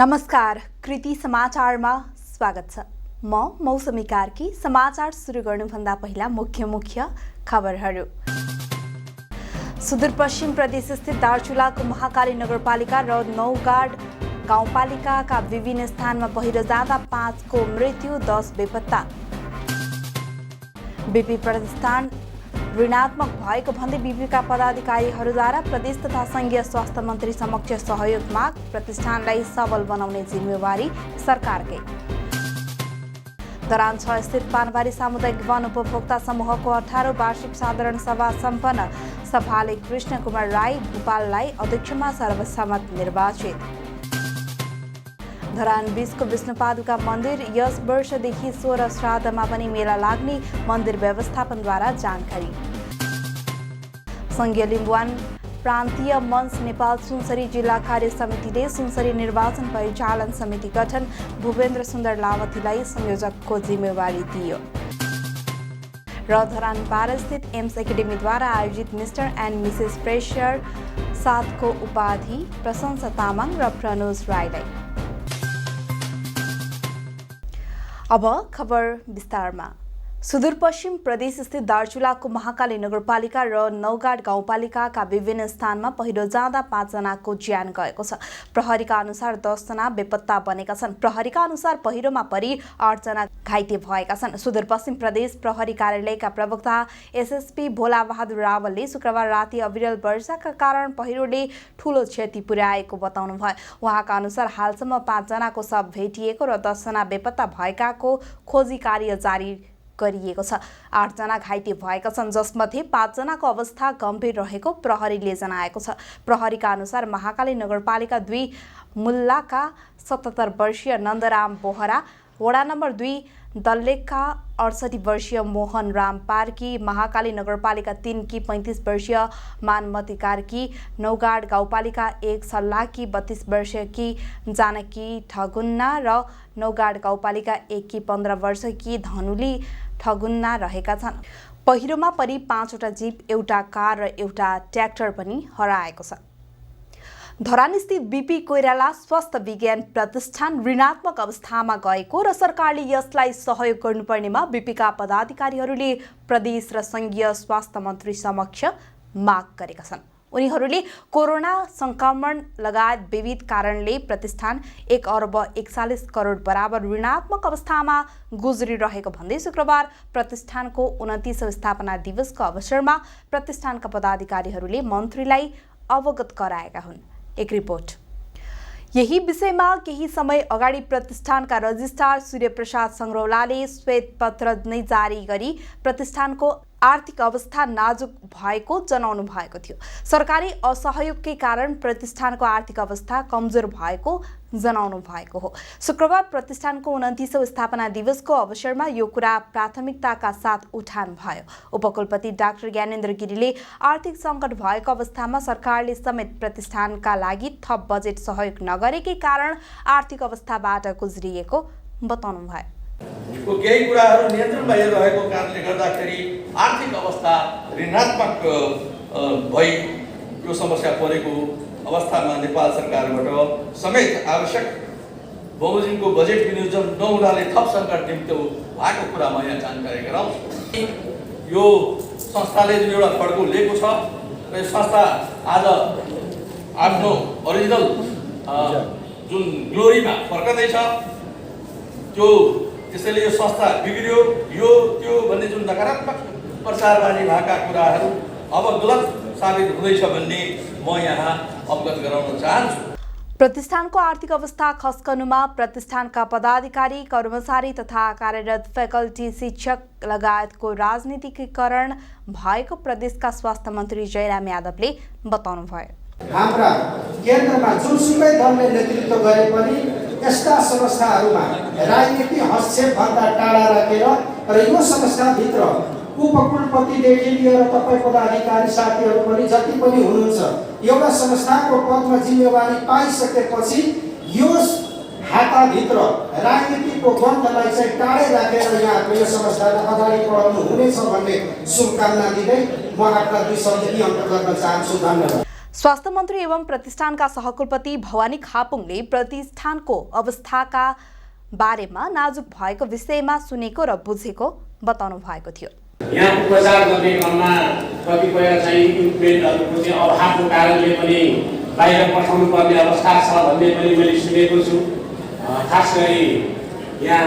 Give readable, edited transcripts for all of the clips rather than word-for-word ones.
नमस्कार, कृति समाचारमा स्वागत छ। म मौसमी कार्की। समाचार सुरु गर्नुभन्दा पहिला मुख्य खबरहरू। सुदूरपश्चिम प्रदेश स्थित दार्चुलाको महाकाली नगरपालिका र नौगाड गाउँपालिकाका विभिन्न स्थानमा पहिरो जाँदा 5 को मृत्यु, 10 बेपत्ता। बीपी प्रतिष्ठान ऋणात्मक भएको भन्दै बीपीका पदाधिकारीहरूद्वारा प्रदेश तथा संघीय स्वास्थ्य मन्त्री समक्ष सहयोग माग। प्रतिष्ठानलाई सबल बनाउने जिम्मेवारी सरकारकै। धरान 6 स्थित पानबारी सामुदायिक वन उपभोक्ता समूहको 18औं वार्षिक साधारण सभा सम्पन्न। सभाले कृष्ण कुमार राई भूपाललाई अध्यक्षमा सर्वसम्मत निर्वाचित। धरान 20 को विष्णुपादुका मन्दिर यस वर्षदेखि 16 श्राद्धमा पनि मेला लाग्ने मन्दिर व्यवस्थापनद्वारा जानकारी। संघीय लिम्बुवान प्रान्तीय मञ्च नेपाल सुनसरी जिल्ला कार्य समितिले सुनसरी निर्वाचन परिचालन समिति गठन। भूपेन्द्र सुन्दर लावतीलाई संयोजकको जिम्मेवारी दियो। र धरान 12 स्थित एम्स एकाडेमीद्वारा आयोजित मिस्टर एन्ड मिसेस फ्रेसर 7 को उपाधि प्रशंसा तामाङ र प्रनोज राईलाई। अब खबर विस्तारमा। सुदूरपश्चिम प्रदेश स्थित दार्चुलाको महाकाली नगरपालिका र नौगाड गाउँपालिकाका विभिन्न स्थानमा पहिरो जाँदा 5 जनाको ज्यान गएको छ। प्रहरीका अनुसार 10 जना बेपत्ता बनेका छन्। प्रहरीका अनुसार पहिरोमा परि 8 जना घाइते भएका छन्। सुदूरपश्चिम प्रदेश प्रहरी कार्यालयका प्रवक्ता एसएसपी भोला बहादुर रावलले शुक्रबार राति अविरल वर्षाका कारण पहिरोले ठूलो क्षति पुर्याएको बताउनुभयो। उहाँका अनुसार हालसम्म 5 जनाको शव भेटिएको र 10 जना बेपत्ता भएकाको खोजी कार्य जारी गरिएको छ। 8 जना घाइते भएका छन्, जसमध्ये 5 जनाको अवस्था गम्भीर रहेको प्रहरीले जनाएको छ। प्रहरीका अनुसार महाकाली नगरपालिका 2 मुल्लाका 77 वर्षीय नन्दराम बोहरा, वडा नम्बर 2 दल्लेकका 68 वर्षीय मोहन राम पार्की, महाकाली नगरपालिका 3 की 35 वर्षीय मानमती कार्की, नौगाड गाउँपालिका 1 सल्लाहकी 32 वर्षकी जानकी ठगुन्ना र नौगाड गाउँपालिका 1 की 15 वर्षकी धनुली ठगुन्ना रहेका छन्। पहिरोमा परि 5 वटा जीप, एउटा कार र एउटा ट्र्याक्टर पनि हराएको छ। धरान स्थित बीपी कोइराला स्वास्थ्य विज्ञान प्रतिष्ठान ऋणात्मक अवस्थामा गएको र सरकारले यसलाई सहयोग गर्नुपर्नेमा बीपीका पदाधिकारीहरूले प्रदेश र संघीय स्वास्थ्य मन्त्री समक्ष माग गरेका छन्। उनीहरूले कोरोना संक्रमण लगायत विविध कारणले प्रतिष्ठान 1 अर्ब 41 करोड बराबर ऋणात्मक अवस्थामा गुज्रिरहेको भन्दै शुक्रबार प्रतिष्ठानको 29औं स्थापना दिवसको अवसरमा प्रतिष्ठानका पदाधिकारीहरूले मन्त्रीलाई अवगत गराएका हुन्। एक रिपोर्ट। यही विषयमा केही समय अगाडि प्रतिष्ठानका रजिस्ट्रार सूर्यप्रसाद संग्रौलाले श्वेत पत्र नै जारी गरी प्रतिष्ठानको आर्थिक अवस्था नाजुक भएको जनाउनु भएको थियो। सरकारी असहयोगकै कारण प्रतिष्ठानको आर्थिक अवस्था कमजोर भएको जनाउनु भएको हो। शुक्रबार प्रतिष्ठानको 29औं स्थापना दिवसको अवसरमा यो कुरा प्राथमिकताका साथ उठान भयो। उपकुलपति डाक्टर ज्ञानेन्द्र गिरीले आर्थिक सङ्कट भएको अवस्थामा सरकारले समेत प्रतिष्ठानका लागि थप बजेट सहयोग नगरेकै कारण आर्थिक अवस्थाबाट गुज्रिएको बताउनु भयो। केही कुराहरू नियन्त्रणमा रहेको कारणले गर्दाखेरि आर्थिक अवस्था ऋणात्मक भई यो समस्या परेको अवस्थामा नेपाल सरकारबाट समेत आवश्यक बमोजिमको बजेट विनियोजन नहुनाले थप सङ्कट निम्ति भएको कुरा म यहाँ जानकारी गराउँछु। यो संस्थाले जुन एउटा खड्को लिएको छ र यो संस्था आज आफ्नो ओरिजिनल जुन ग्लोरीमा फर्कँदैछ, त्यो त्यसैले यो संस्था बिग्रियो यो त्यो भन्ने जुन नकारात्मक प्रचारवादी भएका कुराहरू अब गलत साबित हुँदैछ भन्ने म यहाँ अवगत गराउन चाहन्छु। प्रतिष्ठानको आर्थिक अवस्था खस्कनुमा प्रतिष्ठानका पदाधिकारी, कर्मचारी तथा कार्यरत फ्याकल्टी, शिक्षक लगायतको राजनीतिकीकरण भएको प्रदेशका स्वास्थ्य मन्त्री जयराम यादवले बताउनु भयो। हाम्रा केन्द्रमा जुनसुकै दलले नेतृत्व गरे पनि यस्ता संस्थाहरूमा राजनीति हस्तक्षेपभन्दा टाढा राखेर र यो संस्थाभित्र उपकुलपतिदेखि लिएर तपाईँ पदाधिकारी साथीहरू पनि जति पनि हुनुहुन्छ एउटा संस्थाको पदमा जिम्मेवारी पाइसकेपछि यो हाताभित्र राजनीतिको द्वन्द्वलाई चाहिँ टाढै राखेर यहाँको यो संस्थालाई अगाडि बढाउनु हुनेछ भन्ने शुभकामना दिँदै म आफ्ना 2 शब्द यी अन्तर्गत गर्न चाहन्छु। धन्यवाद। स्वास्थ्य मन्त्री एवं प्रतिष्ठानका सहकुलपति भवानी खापुङले प्रतिष्ठानको अवस्थाका बारेमा नाजुक भएको विषयमा सुनेको र बुझेको बताउनु भएको थियो। यहाँ उपचार गर्ने क्रममा कतिपय चाहिँ इक्विपमेन्टहरूको चाहिँ अभावको कारणले पनि बाहिर पठाउनु पर्ने अवस्था छ भन्ने पनि मैले सुनेको छु। खास गरी यहाँ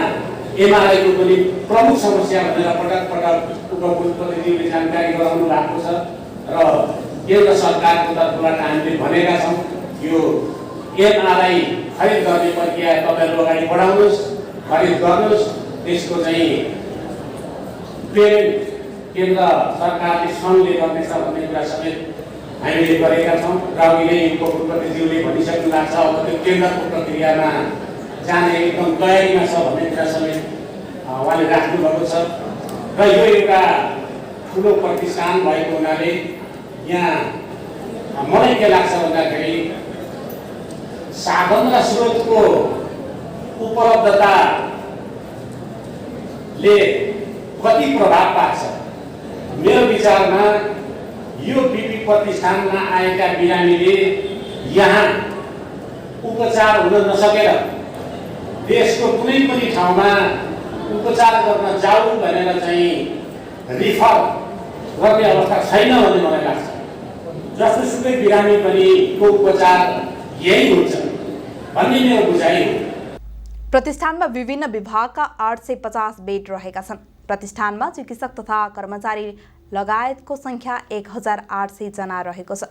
एमआरआईको पनि प्रमुख समस्या भनेर पटक पटक उपकुलपतिज्यूले जानकारी गराउनु भएको छ र केन्द्र सरकारको तर्फबाट हामीले भनेका छौँ यो एमआरआई खरिद गर्ने प्रक्रिया तपाईँहरू अगाडि बढाउनुहोस्, खरिद गर्नुहोस्। त्यसको चाहिँ पेमेन्ट केन्द्र सरकारले सङ्घले गर्नेछ भन्ने कुरा समेत हामीले गरेका छौँ र अहिले उपकुलपतिज्यूले भनिसक्नु भएको छ अब त्यो केन्द्रको प्रक्रियामा जाने एकदम तयारीमा छ भन्ने कुरा समेत उहाँले राख्नुभएको छ र यो एउटा ठुलो प्रतिष्ठान भएको हुनाले यहाँ मलाई के लाग्छ भन्दाखेरि साधन र स्रोतको उपलब्धताले कति प्रभाव पार्छ। मेरो विचारमा यो बिपी प्रतिष्ठानमा आएका बिरामीले यहाँ उपचार हुन नसकेर देशको कुनै पनि ठाउँमा उपचार गर्न जाऊ भनेर चाहिँ रिफर गर्ने अवस्था छैन भन्ने मलाई लाग्छ। जस्तोसुकै बिरामी पनि को उपचार यही हुन्छ भन्ने मेरो बुझाइ हो। प्रतिष्ठानमा विभिन्न विभागका 850 बेड रहेका छन्। प्रतिष्ठानमा चिकित्सक तथा कर्मचारी लगायतको संख्या 1800 जना रहेको छ।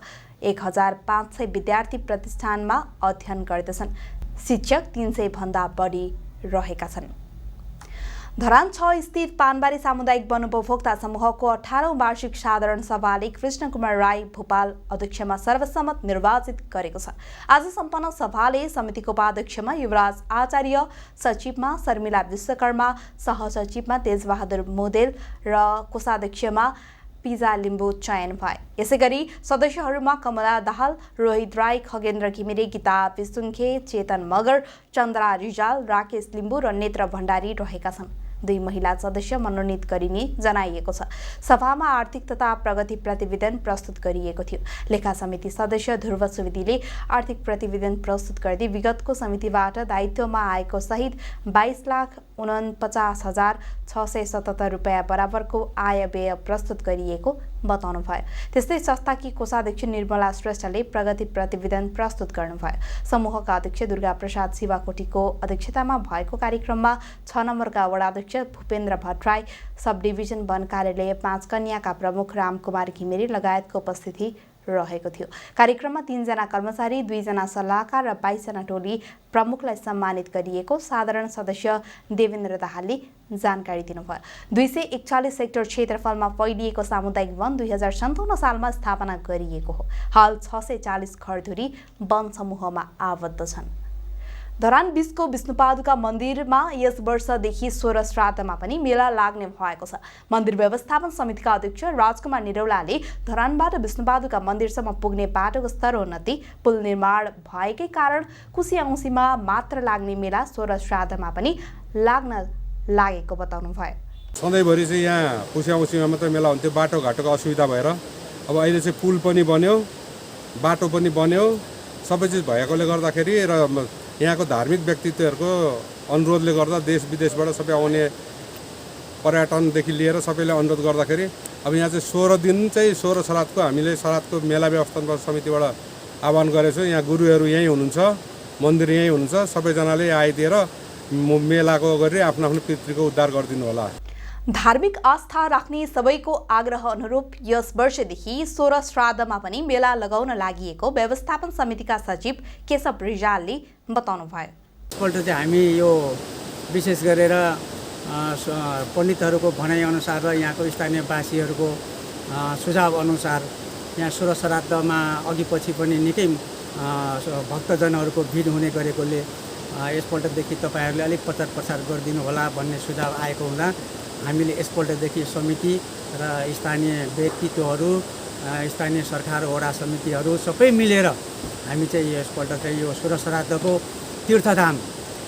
1500 विद्यार्थी प्रतिष्ठानमा अध्ययन गर्दछन्। शिक्षक 300 भन्दा बढी रहेका छन्। धरान 6 स्थित पानबारी सामुदायिक वन उपभोक्ता समूहको 18औं वार्षिक साधारण सभाले कृष्ण कुमार राई भोपाल अध्यक्षमा सर्वसम्मत निर्वाचित गरेको छ। आज सम्पन्न सभाले समितिको उपाध्यक्षमा युवराज आचार्य, सचिवमा शर्मिला विश्वकर्मा, सहसचिवमा तेजबहादुर मोदेल र कोषाध्यक्षमा पिजा लिम्बू चयन भए। यसैगरी सदस्यहरूमा कमला दाहाल, रोहित राई, खगेन्द्र घिमिरे, गीता विसुङ्खे, चेतन मगर, चन्द्रा रिजाल, राकेश लिम्बू र नेत्र भण्डारी रहेका छन्। 2 महिला सदस्य मनोनित गरिने जनाइएको छ। सभामा आर्थिक तथा प्रगति प्रतिवेदन प्रस्तुत गरिएको थियो। लेखा समिति सदस्य ध्रुव सुवेदीले आर्थिक प्रतिवेदन प्रस्तुत गर्दै विगतको समितिबाट दायित्वमा आएको सहित 22,49,677 रुपैयाँ बराबरको आय व्यय प्रस्तुत गरिएको बताउनु भयो। त्यस्तै संस्थाकी कोषाध्यक्ष निर्मला श्रेष्ठले प्रगति प्रतिवेदन प्रस्तुत गर्नुभयो। समूहका अध्यक्ष दुर्गा प्रसाद शिवाकोटीको अध्यक्षतामा भएको कार्यक्रममा 6 नम्बरका वडाध्यक्ष भूपेन्द्र भट्टराई, सब डिभिजन वन कार्यालय 5 कन्याका प्रमुख रामकुमार घिमिरे लगायतको उपस्थिति रहेको थियो। कार्यक्रममा 3 जना कर्मचारी, 2 जना सल्लाहकार र 22 जना टोली प्रमुखलाई सम्मानित गरिएको साधारण सदस्य देवेन्द्र दाहालले जानकारी दिनुभयो। 241 हेक्टर क्षेत्रफलमा फैलिएको सामुदायिक वन 2057 सालमा स्थापना गरिएको हो। हाल 640 घरधुरी वन समूहमा आबद्ध छन्। धरान 20 को विष्णुपादुका मन्दिरमा यस वर्षदेखि 16 श्राद्धमा पनि मेला लाग्ने भएको छ। मन्दिर व्यवस्थापन समितिका अध्यक्ष राजकुमार निरौलाले धरानबाट विष्णुपादुका मन्दिरसम्म पुग्ने बाटोको स्तरोन्नति, पुल निर्माण भएकै कारण कुशी औँसीमा मात्र लाग्ने मेला 16 श्राद्धमा पनि लाग्न लागेको बताउनु भयो। सधैँभरि चाहिँ यहाँ कुशी औँसीमा मात्रै मेला हुन्थ्यो, बाटोघाटोको असुविधा भएर अब अहिले चाहिँ पुल पनि बन्यो, बाटो पनि बन्यो, सबै चिज भएकोले गर्दाखेरि र यहाँको धार्मिक व्यक्तित्वहरूको अनुरोधले गर्दा देश विदेशबाट सबै आउने पर्यटनदेखि लिएर सबैले अनुरोध गर्दाखेरि अब यहाँ चाहिँ 16 दिन चाहिँ 16 श्राद्धको हामीले श्राद्धको मेला व्यवस्थापन समितिबाट आह्वान गरेछौँ। यहाँ गुरुहरू यहीँ हुनुहुन्छ, मन्दिर यहीँ हुनुहुन्छ, सबैजनाले आइदिएर मेलाको गरी आफ्नो आफ्नो पितृको उद्धार गरिदिनु होला। धार्मिक आस्था राख्ने सबैको आग्रह अनुरूप यस वर्षदेखि 16 श्राद्धमा पनि मेला लगाउन लागि व्यवस्थापन समितिका सचिव केशव रिजालले बताउनु भयो। एकपल्ट चाहिँ हामी यो विशेष गरेर पण्डितहरूको भनाइअनुसार र यहाँको स्थानीयवासीहरूको सुझाव अनुसार यहाँ 16 श्राद्धमा अघि पछि पनि निकै भक्तजनहरूको भिड हुने गरेकोले यसपल्टदेखि तपाईँहरूले अलिक प्रचार प्रसार गरिदिनु होला भन्ने सुझाव आएको हुँदा हामीले यसपल्टदेखि समिति र स्थानीय व्यक्तित्वहरू, स्थानीय सरकार, वडा समितिहरू सबै मिलेर हामी चाहिँ यसपल्ट चाहिँ यो 16 श्राद्धको तीर्थधाम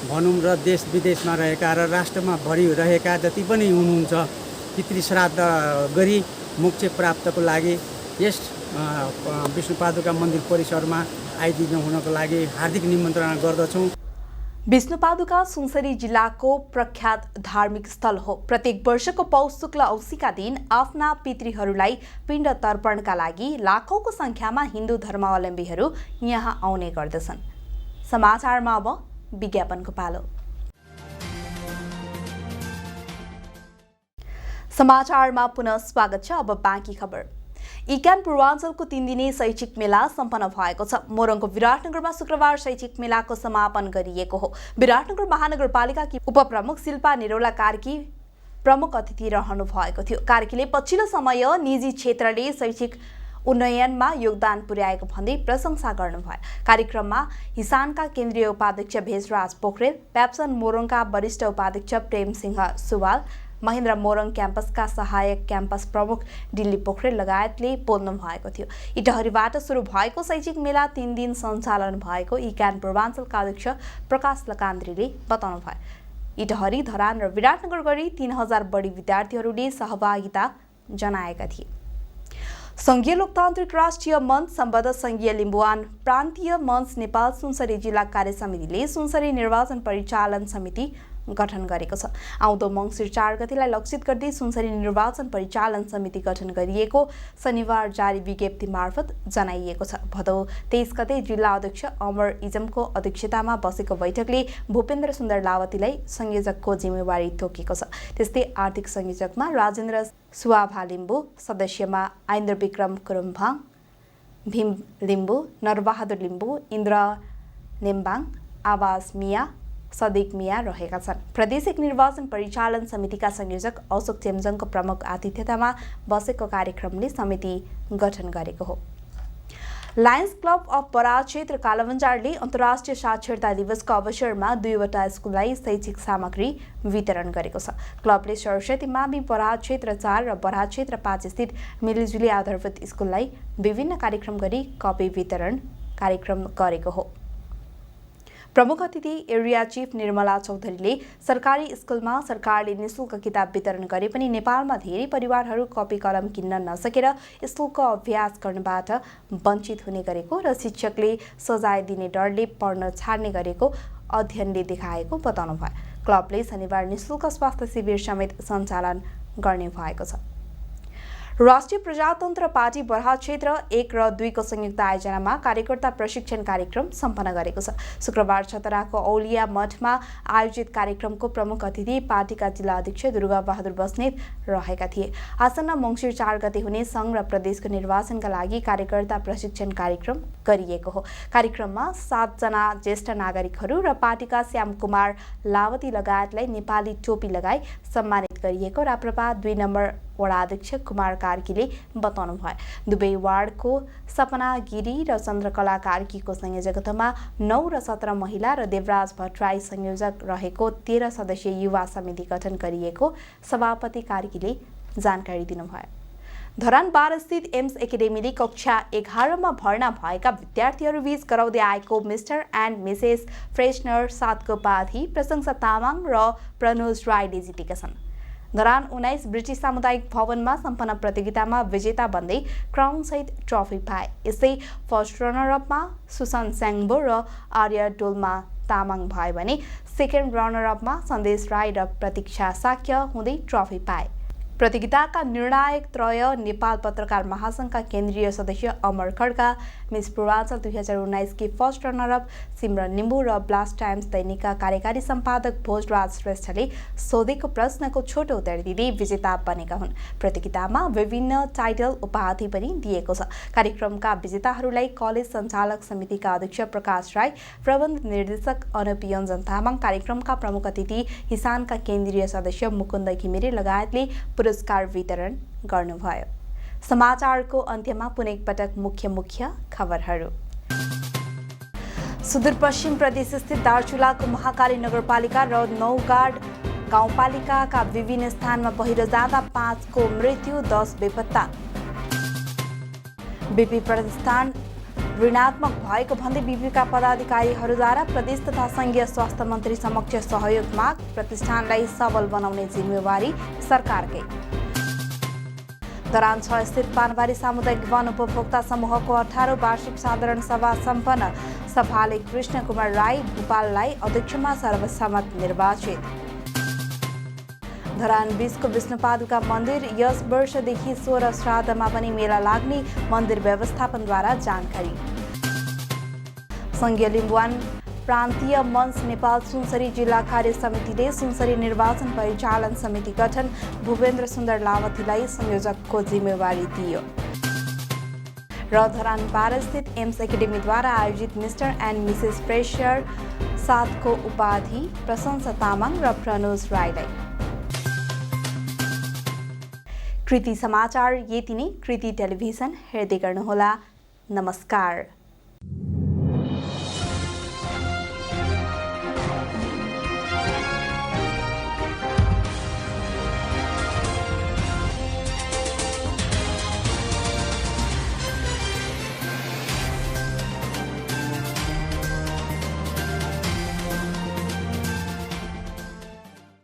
भनौँ र देश विदेशमा रहेका र राष्ट्रमा भरिरहेका जति पनि हुनुहुन्छ पितृ श्राद्ध गरी मोक्ष प्राप्तको लागि यस विष्णुपादुका मन्दिर परिसरमा आइदिनु हुनको लागि हार्दिक निमन्त्रणा गर्दछौँ। विष्णुपादुका सुनसरी जिल्लाको प्रख्यात धार्मिक स्थल हो। प्रत्येक वर्षको पौष शुक्ल औँसीका दिन आफ्ना पितृहरूलाई पिण्ड तर्पणका लागि लाखौंको संख्यामा हिन्दू धर्मावलम्बीहरू यहाँ आउने गर्दछन्। समाचारमा अब विज्ञापनको पालो। समाचारमा पुनः स्वागत छ। अब बाँकी खबर। इक्यान पूर्वाञ्चलको 3 दिने शैक्षिक मेला सम्पन्न भएको छ। मोरङको विराटनगरमा शुक्रबार शैक्षिक मेलाको समापन गरिएको हो। विराटनगर महानगरपालिकाकी उपप्रमुख शिल्पा निरौला कार्की प्रमुख अतिथि रहनु भएको थियो। कार्कीले पछिल्लो समय निजी क्षेत्रले शैक्षिक उन्नयनमा योगदान पुर्याएको भन्दै प्रशंसा गर्नुभयो। कार्यक्रममा हिसानका केन्द्रीय उपाध्यक्ष भेषराज पोखरेल, प्याप्सन मोरङका वरिष्ठ उपाध्यक्ष प्रेमसिंह सुवाल, महेन्द्र मोरङ क्याम्पसका सहायक क्याम्पस प्रमुख दिल्ली पोखरेल लगायतले बोल्नु भएको थियो। इटहरीबाट सुरु भएको शैक्षिक मेला 3 दिन सञ्चालन भएको इक्यान पूर्वाञ्चलका अध्यक्ष प्रकाश लकान्द्रीले बताउनु भयो। इटहरी, धरान र विराटनगर गरी 3000 बढी विद्यार्थीहरूले सहभागिता जनाएका थिए। संघीय लोकतान्त्रिक राष्ट्रिय मञ्च सम्बद्ध संघीय लिम्बुवान प्रान्तीय मञ्च नेपाल सुनसरी जिल्ला कार्य समितिले सुनसरी निर्वाचन परिचालन समिति गठन गरेको छ। आउँदो मङ्सिर 4 गतेलाई लक्षित गर्दै सुनसरी निर्वाचन परिचालन समिति गठन गरिएको शनिबार जारी विज्ञप्ति मार्फत जनाइएको छ। भदौ 23 गते जिल्ला अध्यक्ष अमर इजमको अध्यक्षतामा बसेको बैठकले भूपेन्द्र सुन्दर लावतीलाई संयोजकको जिम्मेवारी तोकेको छ। त्यस्तै आर्थिक संयोजकमा राजेन्द्र सुवाभा लिम्बू, सदस्यमा आइन्द्र विक्रम कुरुम्भाङ, भीम लिम्बू, नरबहादुर लिम्बू, इन्द्र नेम्बाङ, आवाज मिया, सदिक मिया रहेका छन्। प्रादेशिक निर्वाचन परिचालन समितिका संयोजक अशोक चेम्जङको प्रमुख आतिथ्यतामा बसेको कार्यक्रमले समिति गठन गरेको हो। लायन्स क्लब अफ बराह क्षेत्र कालाबन्जारले अन्तर्राष्ट्रिय साक्षरता दिवसको अवसरमा 2वटा स्कुललाई शैक्षिक सामग्री वितरण गरेको छ। क्लबले सरस्वती मावि बराह क्षेत्र 4 र बराह क्षेत्र 5 स्थित मिलिजुली आधारभूत स्कुललाई विभिन्न कार्यक्रम गरी कपी वितरण कार्यक्रम गरेको हो। प्रमुख अतिथि एरिया चीफ निर्मला चौधरीले सरकारी स्कुलमा सरकारले निःशुल्क किताब वितरण गरे पनि नेपालमा धेरै परिवारहरू कपी कलम किन्न नसकेर स्कुलको अभ्यास गर्नबाट वञ्चित हुने गरेको र शिक्षकले सजाय दिने डरले पढ्न छाड्ने गरेको अध्ययनले देखाएको बताउनु भयो। क्लबले शनिबार निःशुल्क स्वास्थ्य शिविर समेत सञ्चालन गर्ने भएको छ। राष्ट्रिय प्रजातन्त्र पार्टी बराह क्षेत्र 1 र 2 को संयुक्त आयोजनामा कार्यकर्ता प्रशिक्षण कार्यक्रम सम्पन्न गरेको छ। शुक्रबार छतराको औलिया मठमा आयोजित कार्यक्रमको प्रमुख अतिथि पार्टीका जिल्ला अध्यक्ष दुर्गा बहादुर बस्नेत रहेका थिए। आसन्न मङ्सिर 4 गते हुने सङ्घ र प्रदेशको निर्वाचनका लागि कार्यकर्ता प्रशिक्षण कार्यक्रम गरिएको हो। कार्यक्रममा 7 जना ज्येष्ठ नागरिकहरू र पार्टीका श्यामकुमार लावती लगायतलाई नेपाली टोपी लगाई सम्मानित गरिएको राप्रपा 2 नम्बर वडा अध्यक्ष कुमार कार्कीले बताउनु भयो। दुवै वार्डको सपना गिरी र चन्द्रकला कार्कीको संयोजकत्वमा 9 र 17 महिला र देवराज भट्टराई संयोजक रहेको 13 सदस्यीय युवा समिति गठन गरिएको सभापति कार्कीले जानकारी दिनुभयो। धरान 12 स्थित एम्स एकाडेमीले कक्षा 11 मा भर्ना भएका विद्यार्थीहरूबीच गराउँदै आएको मिस्टर एन्ड मिसेस फ्रेसनर 7 को उपाधि प्रशंसा तामाङ र प्रनोज राईले जितेका छन्। धरान 19 ब्रिटिस सामुदायिक भवनमा सम्पन्न प्रतियोगितामा विजेता बन्दै क्राउन सहित ट्रफी पाए। यसै फर्स्ट रनरअपमा सुसन स्याङ्बो र आर्य डोल्मा तामाङ भए भने सेकेन्ड रनरअपमा सन्देश राई र प्रतीक्षा साक्य हुँदै ट्रफी पाए। प्रतियोगिताका निर्णायक त्रय नेपाल पत्रकार महासङ्घका केन्द्रीय सदस्य अमर खड्का, मिस पूर्वाञ्चल 2019 की फर्स्ट रनरअप सिमरन लिम्बू र ब्लास्ट टाइम्स दैनिकका कार्यकारी सम्पादक भोजराज श्रेष्ठले सोधेको प्रश्नको छोटो उत्तर दिँदै विजेता बनेका हुन्। प्रतियोगितामा विभिन्न टाइटल उपाधि पनि दिएको छ। कार्यक्रमका विजेताहरूलाई कलेज सञ्चालक समितिका अध्यक्ष प्रकाश राई, प्रबन्ध निर्देशक अनुप योन्जन तामाङ, कार्यक्रमका प्रमुख अतिथि हिसानका केन्द्रीय सदस्य मुकुन्द घिमिरे लगायतले पुरस्कार वितरण गर्नुभयो। समाचारको अन्त्यमा पुनः एकपटक मुख्य खबरहरू। सुदूरपश्चिम प्रदेश स्थित दार्चुलाको महाकाली नगरपालिका र नौगाड गाउँपालिकाका विभिन्न स्थानमा पहिरो जाँदा 5 को मृत्यु, 10 बेपत्ता। बिपी प्रतिष्ठान ऋणात्मक भएको भन्दै बिपीका पदाधिकारीहरूद्वारा प्रदेश तथा संघीय स्वास्थ्य मन्त्री समक्ष सहयोग माग, प्रतिष्ठानलाई सबल बनाउने जिम्मेवारी सरकारकै। धरान 6 स्थित पानबारी सामुदायिक वन उपभोक्ता समूहको 18औं वार्षिक साधारण सभा सम्पन्न। सभाले कृष्ण कुमार राई भूपाललाई अध्यक्षमा सर्वसम्मत निर्वाचित। धरान 20 को विष्णुपादुका मन्दिर यस वर्षदेखि 16 श्राद्धमा पनि मेला लाग्ने मन्दिर व्यवस्थापनद्वारा जानकारी। सङ्घीय लिम्बुवान प्रान्तीय मञ्च नेपाल सुनसरी जिल्ला कार्य समितिले सुनसरी निर्वाचन परिचालन समिति गठन, भूपेन्द्र सुन्दर लावथीलाई संयोजकको जिम्मेवारी दियो। र धरान 12 स्थित एम्स एकाडेमीद्वारा आयोजित मिस्टर एन्ड मिसेस फ्रेसर 7 को उपाधि प्रशंसा तामाङ र प्रनोज राईलाई। कृति समाचार यति नै। कृति टेलिभिजन हेर्दै गर्नुहोला। नमस्कार।